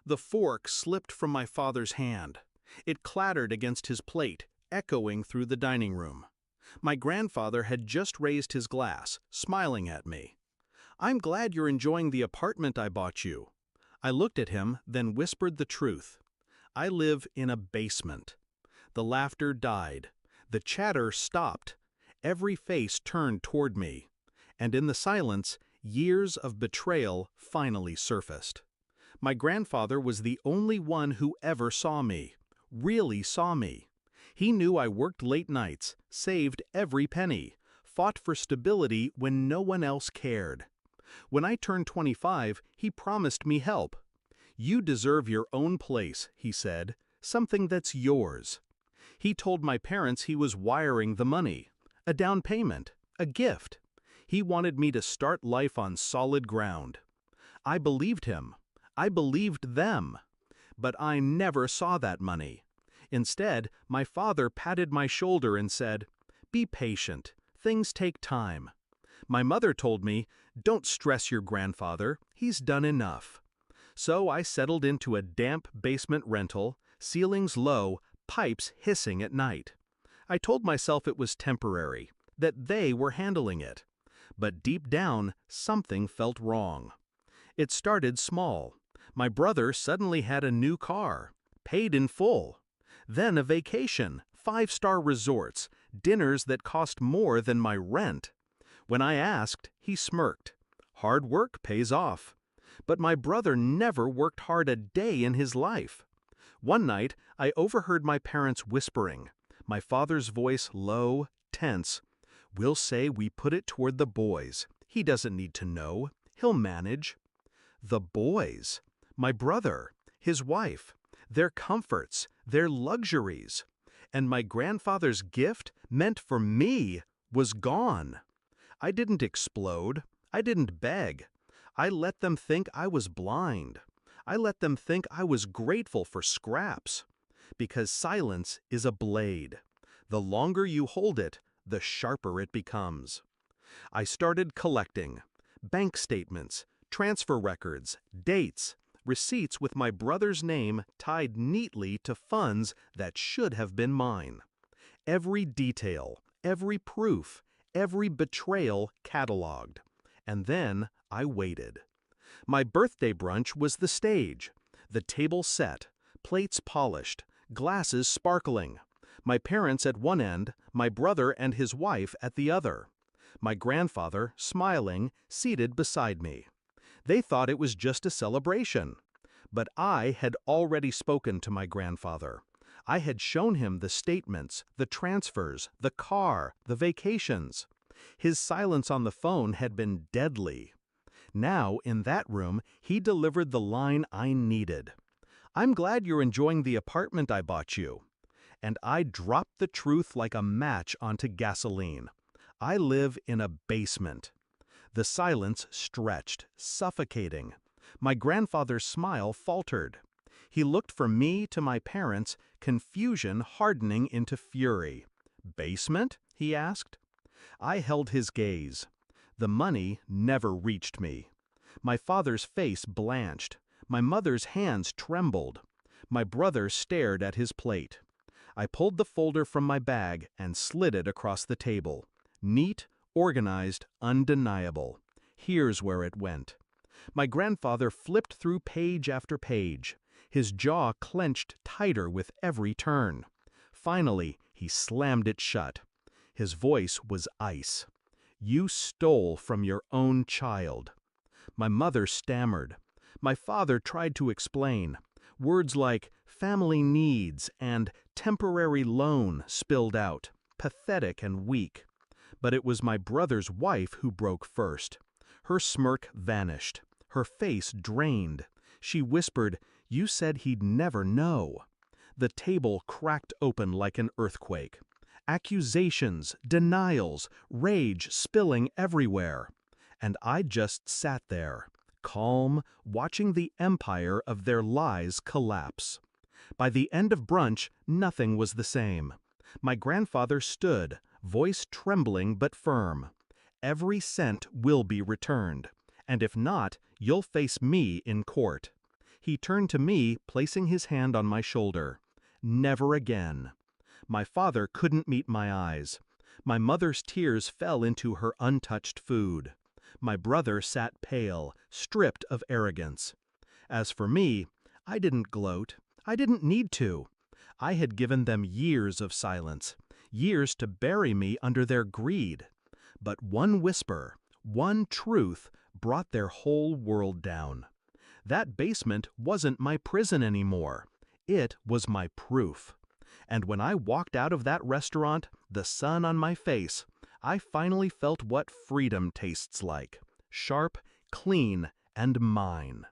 The fork slipped from my father's hand. It clattered against his plate, echoing through the dining room. My grandfather had just raised his glass, smiling at me. "I'm glad you're enjoying the apartment I bought you." I looked at him, then whispered the truth. "I live in a basement." The laughter died. The chatter stopped. Every face turned toward me. And in the silence, years of betrayal finally surfaced. My grandfather was the only one who ever saw me, really saw me. He knew I worked late nights, saved every penny, fought for stability when no one else cared. When I turned 25, he promised me help. "You deserve your own place," he said, "something that's yours." He told my parents he was wiring the money, a down payment, a gift. He wanted me to start life on solid ground. I believed him. I believed them. But I never saw that money. Instead, my father patted my shoulder and said, "Be patient. Things take time." My mother told me, "Don't stress your grandfather. He's done enough." So I settled into a damp basement rental, ceilings low, pipes hissing at night. I told myself it was temporary, that they were handling it. But deep down, something felt wrong. It started small. My brother suddenly had a new car, paid in full. Then a vacation, 5-star resorts, dinners that cost more than my rent. When I asked, he smirked. Hard work pays off. But my brother never worked hard a day in his life. One night, I overheard my parents whispering, my father's voice low, tense. "We'll say we put it toward the boys. He doesn't need to know. He'll manage." The boys. My brother, his wife, their comforts, their luxuries. And my grandfather's gift, meant for me, was gone. I didn't explode. I didn't beg. I let them think I was blind. I let them think I was grateful for scraps. Because silence is a blade. The longer you hold it, the sharper it becomes. I started collecting. Bank statements, transfer records, dates, receipts with my brother's name tied neatly to funds that should have been mine. Every detail, every proof, every betrayal cataloged. And then I waited. My birthday brunch was the stage. The table set, plates polished, glasses sparkling. My parents at one end, my brother and his wife at the other. My grandfather, smiling, seated beside me. They thought it was just a celebration. But I had already spoken to my grandfather. I had shown him the statements, the transfers, the car, the vacations. His silence on the phone had been deadly. Now, in that room, he delivered the line I needed. "I'm glad you're enjoying the apartment I bought you." And I dropped the truth like a match onto gasoline. I live in a basement. The silence stretched, suffocating. My grandfather's smile faltered. He looked from me to my parents, confusion hardening into fury. "Basement?" he asked. I held his gaze. The money never reached me. My father's face blanched. My mother's hands trembled. My brother stared at his plate. I pulled the folder from my bag and slid it across the table. Neat, organized, undeniable. Here's where it went. My grandfather flipped through page after page. His jaw clenched tighter with every turn. Finally, he slammed it shut. His voice was ice. "You stole from your own child." My mother stammered. My father tried to explain. Words like family needs and temporary loan spilled out, pathetic and weak. But it was my brother's wife who broke first. Her smirk vanished. Her face drained. She whispered, "You said he'd never know." The table cracked open like an earthquake. Accusations, denials, rage spilling everywhere. And I just sat there, calm, watching the empire of their lies collapse. By the end of brunch, nothing was the same. My grandfather stood, voice trembling but firm. "Every cent will be returned, and if not, you'll face me in court." He turned to me, placing his hand on my shoulder. Never again. My father couldn't meet my eyes. My mother's tears fell into her untouched food. My brother sat pale, stripped of arrogance. As for me, I didn't gloat. I didn't need to. I had given them years of silence, years to bury me under their greed. But one whisper, one truth, brought their whole world down. That basement wasn't my prison anymore. It was my proof. And when I walked out of that restaurant, the sun on my face, I finally felt what freedom tastes like. Sharp, clean, and mine.